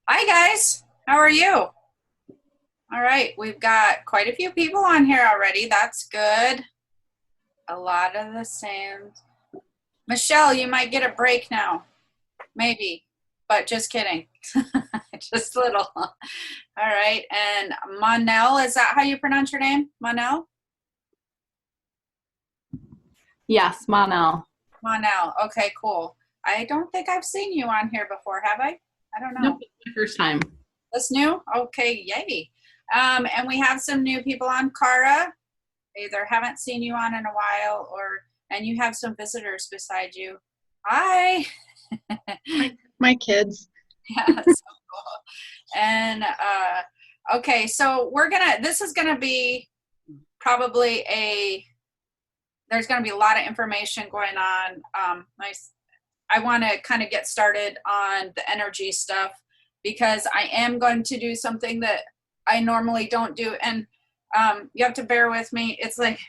Hi, guys. How are you? All right. We've got quite a few people on here already. That's good. A lot of the same. Michelle, you might get a break now. Maybe, but just kidding. Just little. All right. And Monel, is that how you pronounce your name? Monel? Yes, Monel. Monel. Okay, cool. I don't think I've seen you on here before, have I? I don't Nope, know. it's my first time. That's new? Okay, yay. And we have some new people on. Cara, either haven't seen you on in a while and you have some visitors beside you. Hi. My kids. Yeah, so cool. And okay, so this is gonna be probably there's gonna be a lot of information going on. I want to kind of get started on the energy stuff because I am going to do something that I normally don't do. And you have to bear with me. It's like,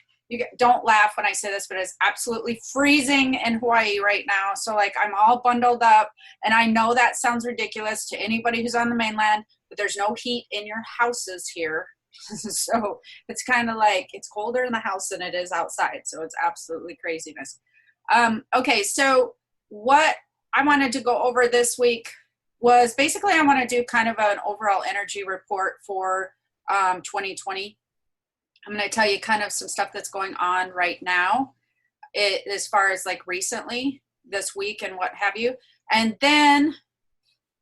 don't laugh when I say this, but it's absolutely freezing in Hawaii right now. So like I'm all bundled up and I know that sounds ridiculous to anybody who's on the mainland, but there's no heat in your houses here. So it's kind of like it's colder in the house than it is outside. So it's absolutely craziness. Okay, so what I wanted to go over this week was basically I want to do kind of an overall energy report for 2020. I'm going to tell you kind of some stuff that's going on right now, as far as like recently this week and what have you. And then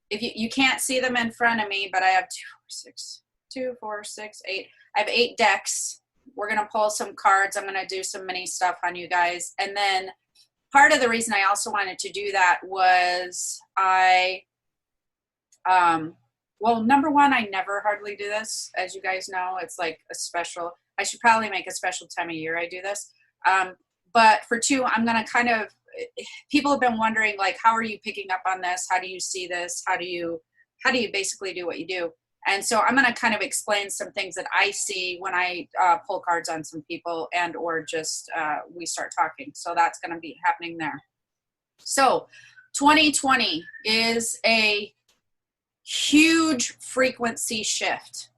if you can't see them in front of me, but I have 8. I have 8 decks. We're going to pull some cards. I'm going to do some mini stuff on you guys. And then part of the reason I also wanted to do that was well, number one, I never hardly do this. As you guys know, it's like I should probably make a special time of year I do this. But for two, I'm going to people have been wondering, like, how are you picking up on this? How do you see this? How do you basically do what you do? And so I'm going to kind of explain some things that I see when I pull cards on some people or just we start talking. So that's going to be happening there. So 2020 is a huge frequency shift.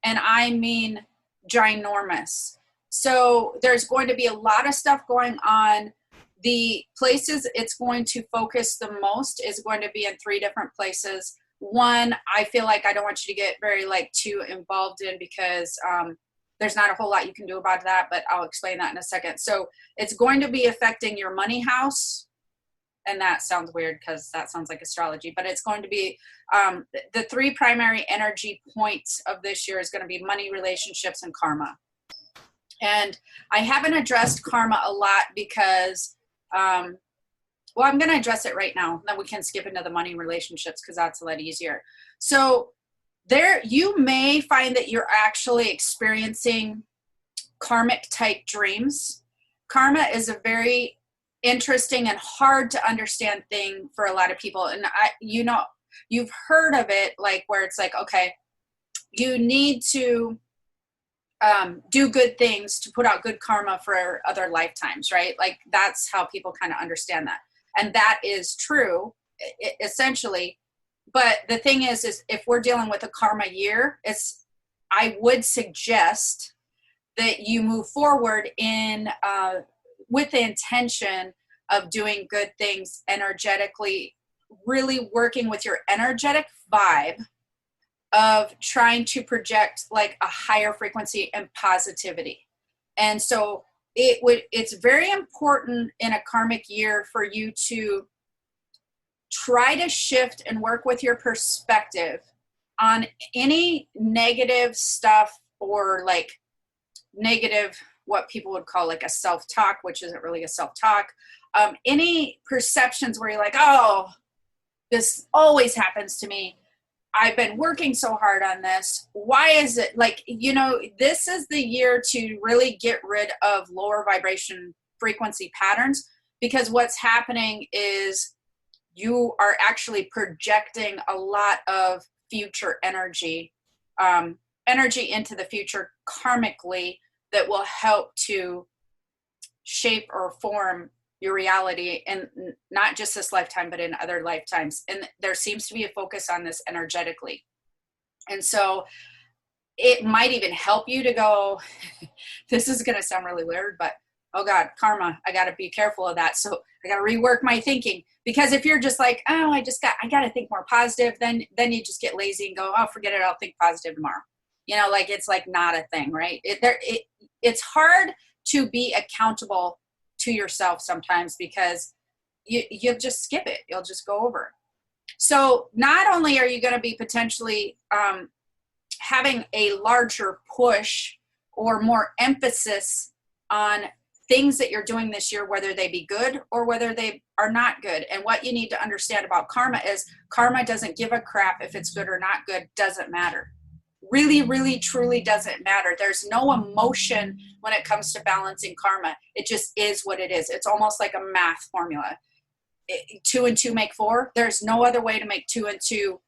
And I mean ginormous. So there's going to be a lot of stuff going on. The places it's going to focus the most is going to be in 3 different places. One, I feel like I don't want you to get very too involved in because there's not a whole lot you can do about that, but I'll explain that in a second. So it's going to be affecting your money house. And that sounds weird because that sounds like astrology, but it's going to be the 3 primary energy points of this year is going to be money, relationships, and karma. And I haven't addressed karma a lot because, well, I'm going to address it right now. Then we can skip into the money relationships because that's a lot easier. So you may find that you're actually experiencing karmic type dreams. Karma is a very interesting and hard to understand thing for a lot of people. And you've heard of it, like where it's like, okay, you need to do good things to put out good karma for other lifetimes, right? Like that's how people kind of understand that. And that is true, essentially. But the thing is if we're dealing with a karma year, I would suggest that you move forward with the intention of doing good things energetically, really working with your energetic vibe of trying to project like a higher frequency and positivity. And so it's very important in a karmic year for you to try to shift and work with your perspective on any negative stuff or like negative, what people would call like a self-talk, which isn't really a self-talk. Any perceptions where you're like, oh, this always happens to me. I've been working so hard on this. Why is it this is the year to really get rid of lower vibration frequency patterns, because what's happening is you are actually projecting a lot of future energy into the future karmically that will help to shape or form your reality, and not just this lifetime, but in other lifetimes. And there seems to be a focus on this energetically. And so it might even help you to go, this is going to sound really weird, but oh God, karma, I got to be careful of that. So I got to rework my thinking, because if you're just like, oh, I got to think more positive, then you just get lazy and go, oh, forget it. I'll think positive tomorrow. Like, it's like not a thing, right? It's hard to be accountable to yourself sometimes, because you'll just skip it. You'll just go over. So not only are you going to be potentially having a larger push or more emphasis on things that you're doing this year, whether they be good or whether they are not good. And what you need to understand about karma is karma doesn't give a crap if it's good or not good. Doesn't matter. Really, really, truly doesn't matter. There's no emotion when it comes to balancing karma. It just is what it is. It's almost like a math formula. 2 and 2 make 4. There's no other way to make 2 and 2,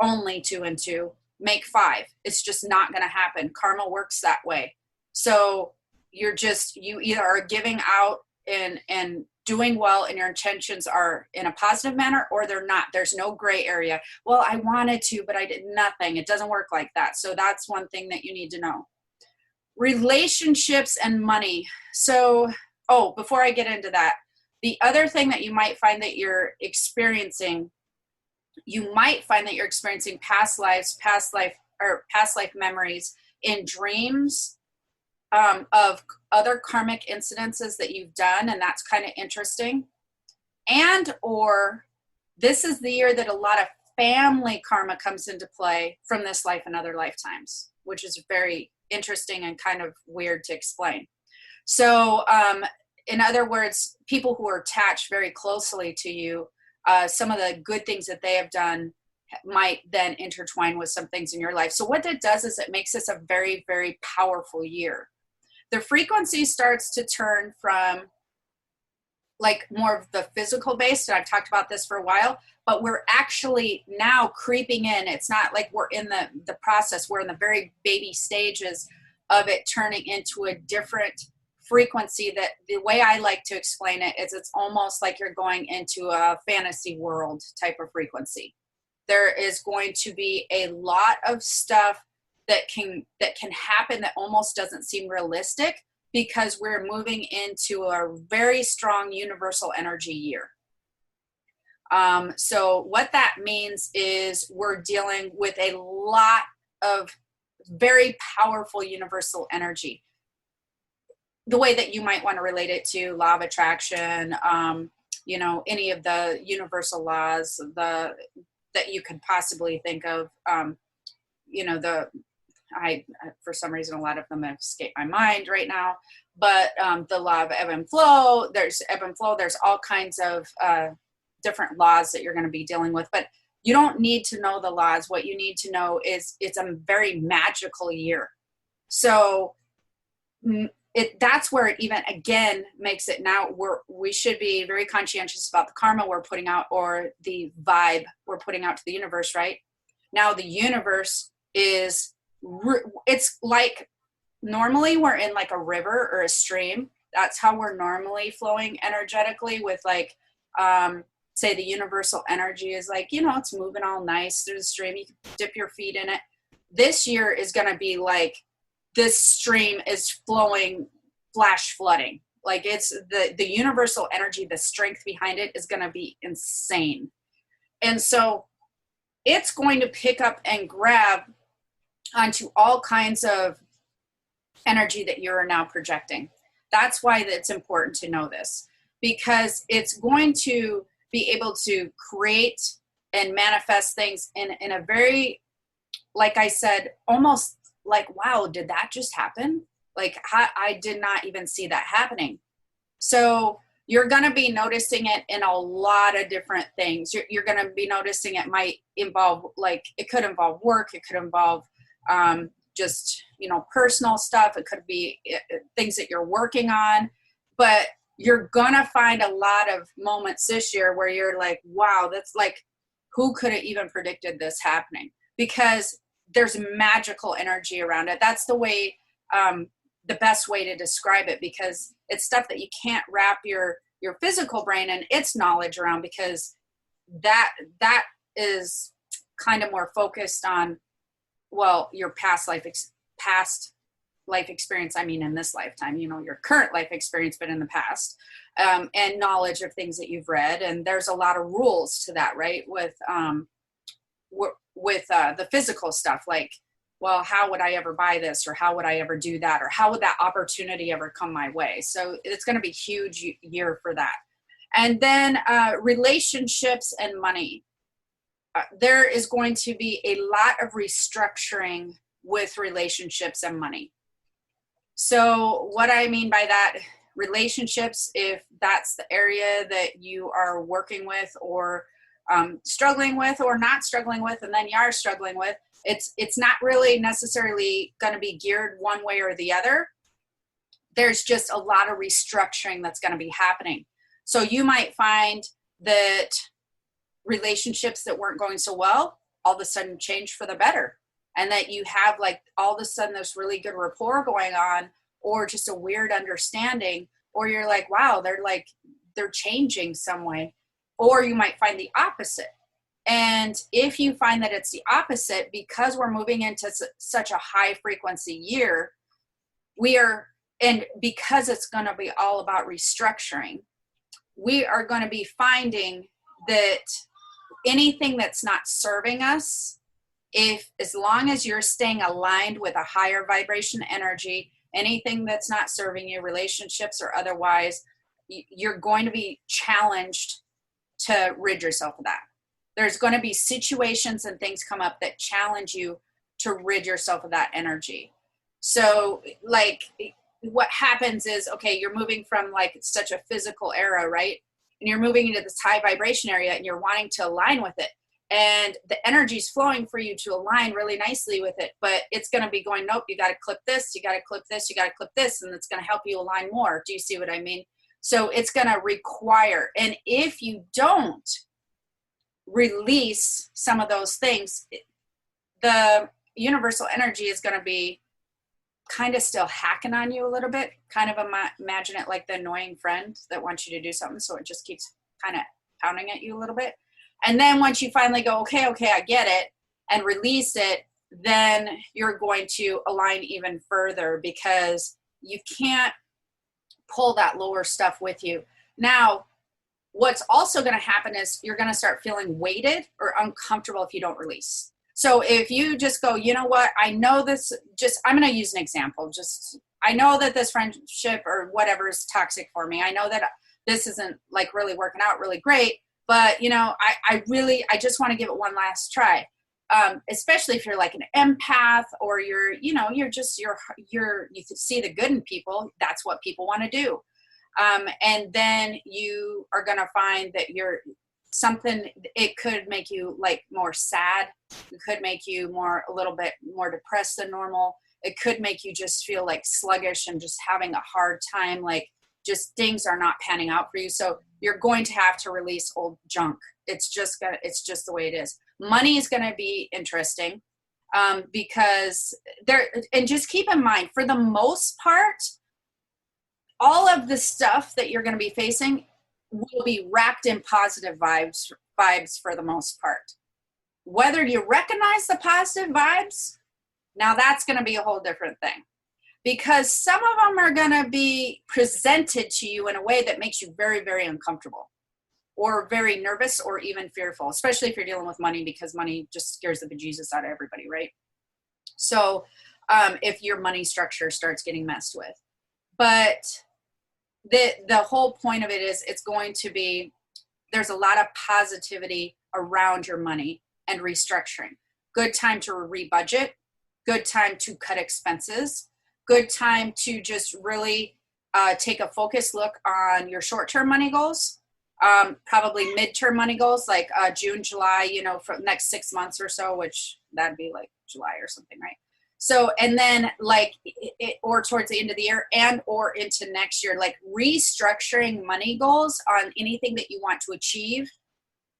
only 2 and 2 make 5. It's just not going to happen. Karma works that way. So you either are giving out and doing well, and your intentions are in a positive manner, or they're not. There's no gray area. Well, I wanted to, but I did nothing. It doesn't work like that. So that's one thing that you need to know. Relationships and money. So, before I get into that, the other thing that you might find that you're experiencing, past life memories in dreams of other karmic incidences that you've done, and that's kind of interesting. And or this is the year that a lot of family karma comes into play from this life and other lifetimes, which is very interesting and kind of weird to explain. So in other words, people who are attached very closely to you, some of the good things that they have done might then intertwine with some things in your life. So what that does is it makes this a very, very powerful year. The frequency starts to turn from like more of the physical based, and I've talked about this for a while, but we're actually now creeping in. It's not like we're in the process. We're in the very baby stages of it turning into a different frequency. That the way I like to explain it is it's almost like you're going into a fantasy world type of frequency. There is going to be a lot of stuff that can happen that almost doesn't seem realistic, because we're moving into a very strong universal energy year. So what that means is we're dealing with a lot of very powerful universal energy. The way that you might want to relate it to law of attraction, any of the universal laws, that you could possibly think of, for some reason, a lot of them have escaped my mind right now, but the law of ebb and flow, there's all kinds of different laws that you're going to be dealing with, but you don't need to know the laws. What you need to know is it's a very magical year. So that's where it even again makes it now we should be very conscientious about the karma we're putting out, or the vibe we're putting out to the universe. Right now, the universe it's like normally we're in like a river or a stream. That's how we're normally flowing energetically with like, say the universal energy is like, it's moving all nice through the stream. You can dip your feet in it. This year is going to be like, this stream is flowing, flash flooding. Like it's the universal energy, the strength behind it is going to be insane. And so it's going to pick up and grab onto all kinds of energy that you're now projecting. That's why it's important to know this, because it's going to be able to create and manifest things in a very, like I said, almost like, wow, did that just happen? Like I did not even see that happening. So you're going to be noticing it in a lot of different things. You're going to be noticing it might involve, like, it could involve work. It could involve just, personal stuff. It could be things that you're working on, but you're going to find a lot of moments this year where you're like, wow, that's like, who could have even predicted this happening? Because there's magical energy around it. That's the way, the best way to describe it, because it's stuff that you can't wrap your your physical brain and its knowledge around, because that is kind of more focused on, well, your past life experience. I mean, in this lifetime, your current life experience, but in the past, and knowledge of things that you've read. And there's a lot of rules to that, right? With the physical stuff, like, well, how would I ever buy this, or how would I ever do that, or how would that opportunity ever come my way? So it's going to be a huge year for that. And then relationships and money. There is going to be a lot of restructuring with relationships and money. So what I mean by that, relationships, if that's the area that you are working with, or struggling with, or not struggling with, and then you are struggling with, it's not really necessarily going to be geared one way or the other. There's just a lot of restructuring that's going to be happening. So you might find that relationships that weren't going so well all of a sudden change for the better, and that you have, like, all of a sudden this really good rapport going on, or just a weird understanding, or you're like, wow, they're changing some way. Or you might find the opposite. And if you find that it's the opposite, because we're moving into such a high frequency year, and because it's going to be all about restructuring, we are going to be finding that anything that's not serving us, as long as you're staying aligned with a higher vibration energy, anything that's not serving you, relationships or otherwise, you're going to be challenged to rid yourself of that. There's going to be situations and things come up that challenge you to rid yourself of that energy. So, like, what happens is, okay, you're moving from, like, such a physical era, right? And you're moving into this high vibration area, and you're wanting to align with it. And the energy is flowing for you to align really nicely with it. But it's going to be going, nope, you got to clip this, you got to clip this, you got to clip this. And it's going to help you align more. Do you see what I mean? So it's going to require, and if you don't release some of those things, the universal energy is going to be kind of still hacking on you a little bit. Kind of imagine it like the annoying friend that wants you to do something, so it just keeps kind of pounding at you a little bit. And then once you finally go, okay, I get it, and release it, then you're going to align even further, because you can't pull that lower stuff with you. Now, what's also going to happen is you're going to start feeling weighted or uncomfortable if you don't release. So if you just go, you know what, I know this, I'm going to use an example. I know that this friendship or whatever is toxic for me. I know that this isn't, like, really working out really great, but I just want to give it one last try. Especially if you're like an empath, or you see the good in people. That's what people want to do. And then you are going to find that it could make you, like, more sad. It could make you a little bit more depressed than normal. It could make you just feel like sluggish and just having a hard time, like, just things are not panning out for you. So you're going to have to release old junk. It's just the way it is. Money is going to be interesting, because and just keep in mind, for the most part, all of the stuff that you're going to be facing will be wrapped in positive vibes for the most part. Whether you recognize the positive vibes, now that's going to be a whole different thing, because some of them are going to be presented to you in a way that makes you very, very uncomfortable, or very nervous, or even fearful, especially if you're dealing with money, because money just scares the bejesus out of everybody, right? So if your money structure starts getting messed with. But the whole point of it is, there's a lot of positivity around your money and restructuring. Good time to rebudget, good time to cut expenses, good time to just really take a focused look on your short-term money goals. Probably midterm money goals, like June, July, for the next 6 months or so, which that'd be like July or something, right? So, and then or towards the end of the year or into next year, like restructuring money goals on anything that you want to achieve.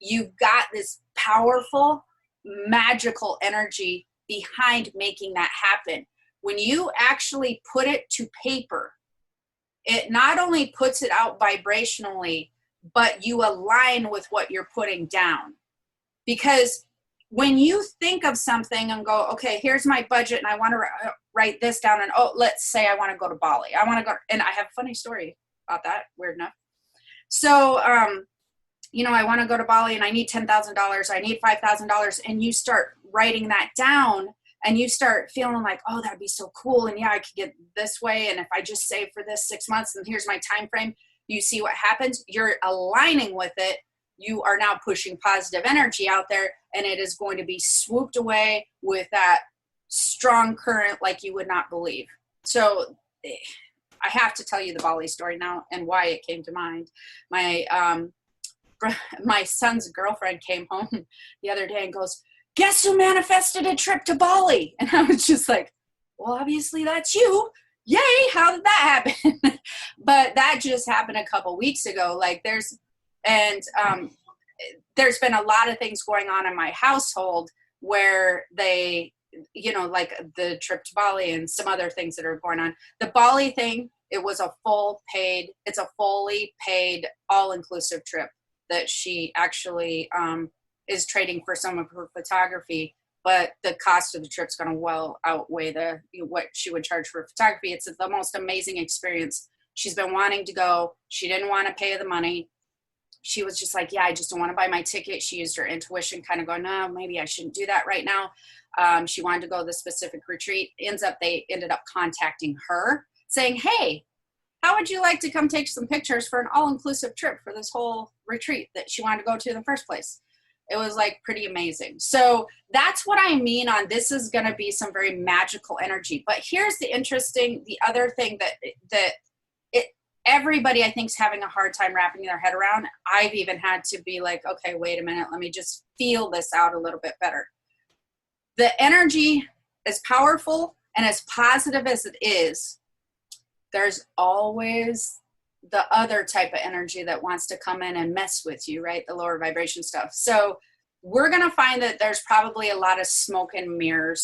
You've got this powerful, magical energy behind making that happen. When you actually put it to paper, it not only puts it out vibrationally, but you align with what you're putting down. Because when you think of something and go, okay, here's my budget and I want to write this down, and let's say I want to go to Bali. I want to go, and I have a funny story about that, weird enough. So, I want to go to Bali and I need $10,000, I need $5,000, and you start writing that down and you start feeling like, oh, that'd be so cool. And yeah, I could get this way. And if I just save for this 6 months, and here's my time frame, you see what happens. You're aligning with it. You are now pushing positive energy out there, and it is going to be swooped away with that strong current like you would not believe. So I have to tell you the Bali story now and why it came to mind. My son's girlfriend came home the other day and goes, guess who manifested a trip to Bali? And I was just like, well, obviously that's you. Yay, how did that happen? But that just happened a couple weeks ago. Like there's been a lot of things going on in my household where they, like the trip to Bali and some other things that are going on. The Bali thing, it's a fully paid, all-inclusive trip that she actually is trading for some of her photography, but the cost of the trip's going to well outweigh what she would charge for photography. It's the most amazing experience. She's been wanting to go. She didn't want to pay the money. She was just like, yeah, I just don't want to buy my ticket. She used her intuition, kind of going, no, maybe I shouldn't do that right now. She wanted to go to the specific retreat. They ended up contacting her saying, hey, how would you like to come take some pictures for an all-inclusive trip for this whole retreat that she wanted to go to in the first place? It was like pretty amazing. So that's what I mean on this is going to be some very magical energy. But here's the other thing that everybody I think is having a hard time wrapping their head around. I've even had to be like, okay, wait a minute. Let me just feel this out a little bit better. The energy, as powerful and as positive as it is, there's always the other type of energy that wants to come in and mess with you, right? The lower vibration stuff. So we're going to find that there's probably a lot of smoke and mirror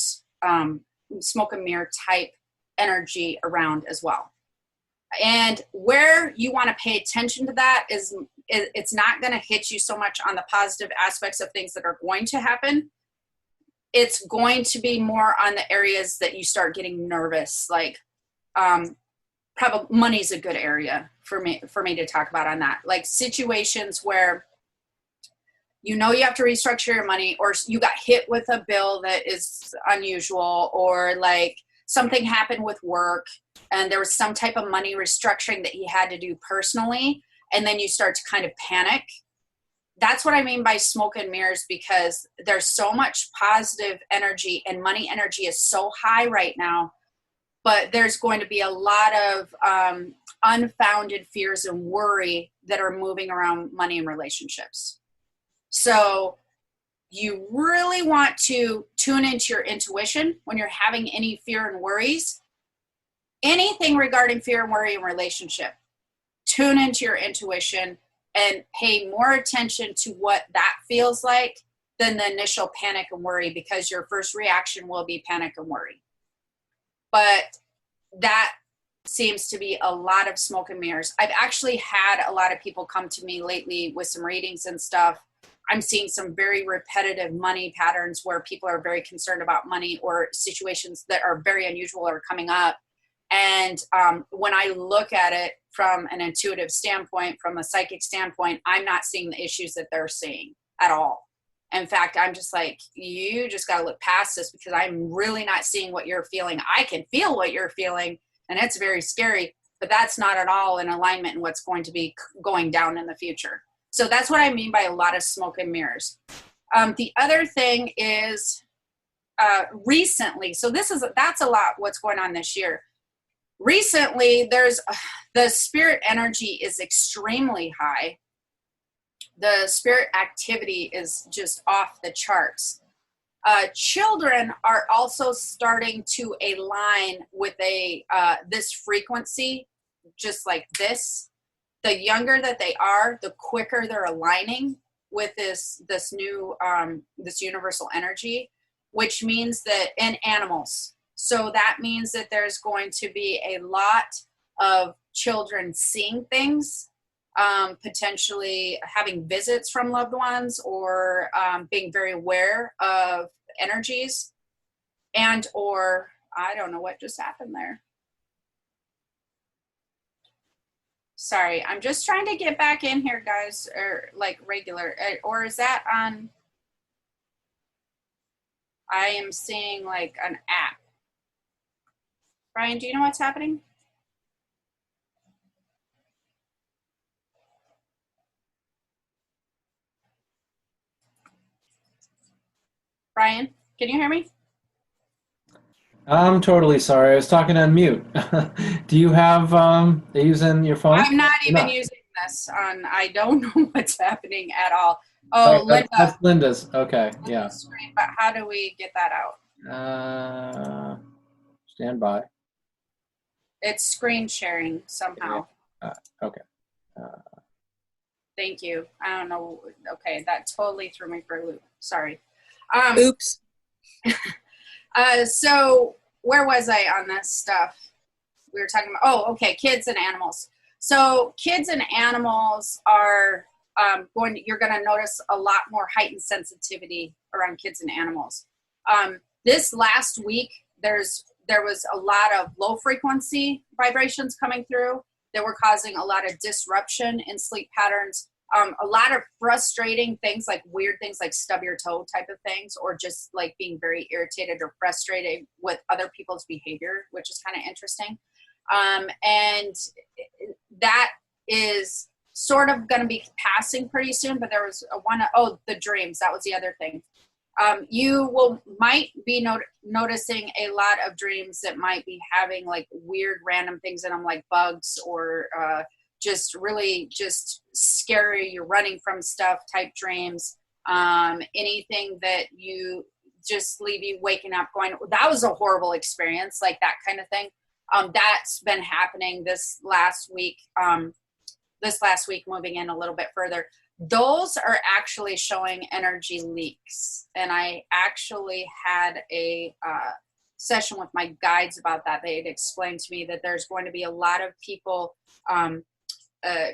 type energy around as well. And where you want to pay attention to that is it's not going to hit you so much on the positive aspects of things that are going to happen. It's going to be more on the areas that you start getting nervous, like probably money's a good area for me to talk about on that. Like situations where you have to restructure your money, or you got hit with a bill that is unusual, or like something happened with work and there was some type of money restructuring that you had to do personally, and then you start to kind of panic. That's what I mean by smoke and mirrors, because there's so much positive energy and money energy is so high right now, but there's going to be a lot of unfounded fears and worry that are moving around money and relationships. So you really want to tune into your intuition when you're having any fear and worries. Anything regarding fear and worry in relationship, tune into your intuition and pay more attention to what that feels like than the initial panic and worry, because your first reaction will be panic and worry. But that seems to be a lot of smoke and mirrors. I've actually had a lot of people come to me lately with some readings and stuff. I'm seeing some very repetitive money patterns where people are very concerned about money, or situations that are very unusual are coming up. And when I look at it from an intuitive standpoint, from a psychic standpoint, I'm not seeing the issues that they're seeing at all. In fact, I'm just like, you just got to look past this, because I'm really not seeing what you're feeling. I can feel what you're feeling, and it's very scary, but that's not at all in alignment in what's going to be going down in the future. So that's what I mean by a lot of smoke and mirrors. The other thing is recently, so that's a lot what's going on this year. Recently, the spirit energy is extremely high. The spirit activity is just off the charts. Children are also starting to align with this frequency, just like this. The younger that they are, the quicker they're aligning with this new this universal energy, which means that in animals. So that means that there's going to be a lot of children seeing things, potentially having visits from loved ones, or being very aware of energies, and or I don't know what just happened there. Sorry, I'm just trying to get back in here, guys, or like regular, or is that on? I am seeing like an app. Brian, do you know what's happening? Brian, can you hear me? I'm totally sorry. I was talking on mute. Do you have using your phone? I'm not even using this on. I don't know what's happening at all. Oh, Linda. That's Linda's. Okay, yeah. Screen, but how do we get that out? Stand by. It's screen sharing somehow. Okay. Thank you. I don't know. Okay, that totally threw me for a loop. Sorry. Oops. So where was I on this stuff? We were talking about, oh, okay, kids and animals. So kids and animals are you're going to notice a lot more heightened sensitivity around kids and animals. This last week, there was a lot of low frequency vibrations coming through that were causing a lot of disruption in sleep patterns. A lot of frustrating things, like weird things like stub your toe type of things, or just like being very irritated or frustrated with other people's behavior, which is kind of interesting. And that is sort of going to be passing pretty soon, but there was the dreams. That was the other thing. You might be noticing a lot of dreams that might be having like weird random things in them, like bugs, or just really just scary, you're running from stuff type dreams. Anything that you just leave you waking up going, that was a horrible experience, like that kind of thing. That's been happening this last week, moving in a little bit further. Those are actually showing energy leaks. And I actually had a session with my guides about that. They had explained to me that there's going to be a lot of people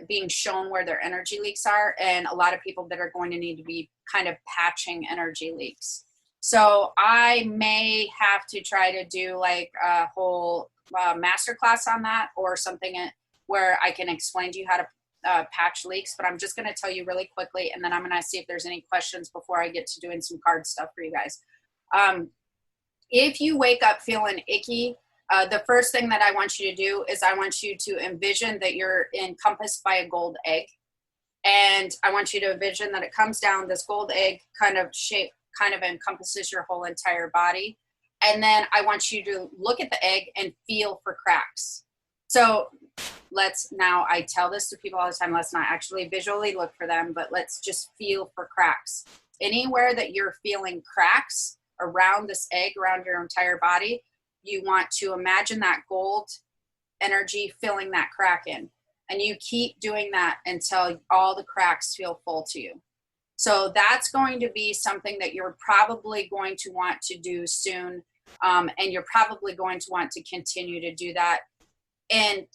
being shown where their energy leaks are, and a lot of people that are going to need to be kind of patching energy leaks. So I may have to try to do like a whole masterclass on that, or something where I can explain to you how to patch leaks. But I'm just going to tell you really quickly, and then I'm going to see if there's any questions before I get to doing some card stuff for you guys. If you wake up feeling icky, the first thing that I want you to do is I want you to envision that you're encompassed by a gold egg. And I want you to envision that it comes down, this gold egg kind of shape kind of encompasses your whole entire body. And then I want you to look at the egg and feel for cracks. So I tell this to people all the time, let's not actually visually look for them, but let's just feel for cracks. Anywhere that you're feeling cracks around this egg, around your entire body, you want to imagine that gold energy filling that crack in. And you keep doing that until all the cracks feel full to you. So that's going to be something that you're probably going to want to do soon. And you're probably going to want to continue to do that. And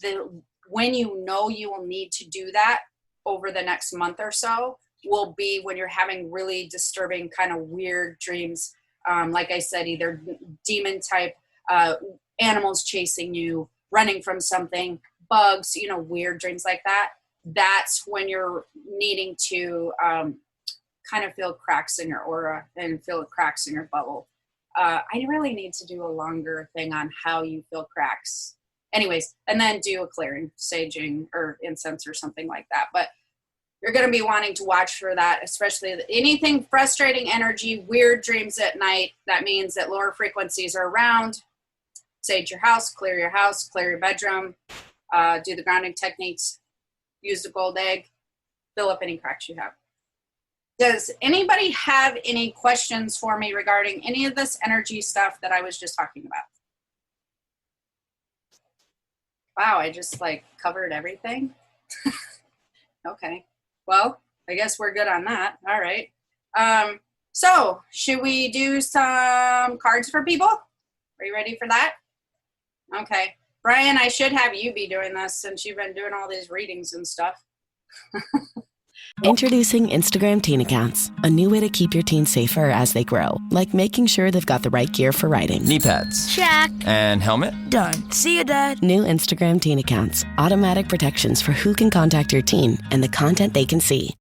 when you know you will need to do that over the next month or so will be when you're having really disturbing kind of weird dreams. Like I said, either demon type, animals chasing you, running from something, bugs, weird dreams like that. That's when you're needing to kind of feel cracks in your aura and feel cracks in your bubble. I really need to do a longer thing on how you feel cracks. Anyways, and then do a clearing, saging, or incense or something like that. But you're going to be wanting to watch for that, especially anything frustrating energy, weird dreams at night. That means that lower frequencies are around. Sage your house, clear your bedroom, do the grounding techniques, use the gold egg, fill up any cracks you have. Does anybody have any questions for me regarding any of this energy stuff that I was just talking about? Wow, I just covered everything. Okay, well, I guess we're good on that. All right. So should we do some cards for people? Are you ready for that? Okay. Brian, I should have you be doing this since you've been doing all these readings and stuff. Introducing Instagram Teen Accounts, a new way to keep your teens safer as they grow, like making sure they've got the right gear for riding. Knee pads. Check. And helmet? Done. See you, Dad. New Instagram Teen Accounts, automatic protections for who can contact your teen and the content they can see.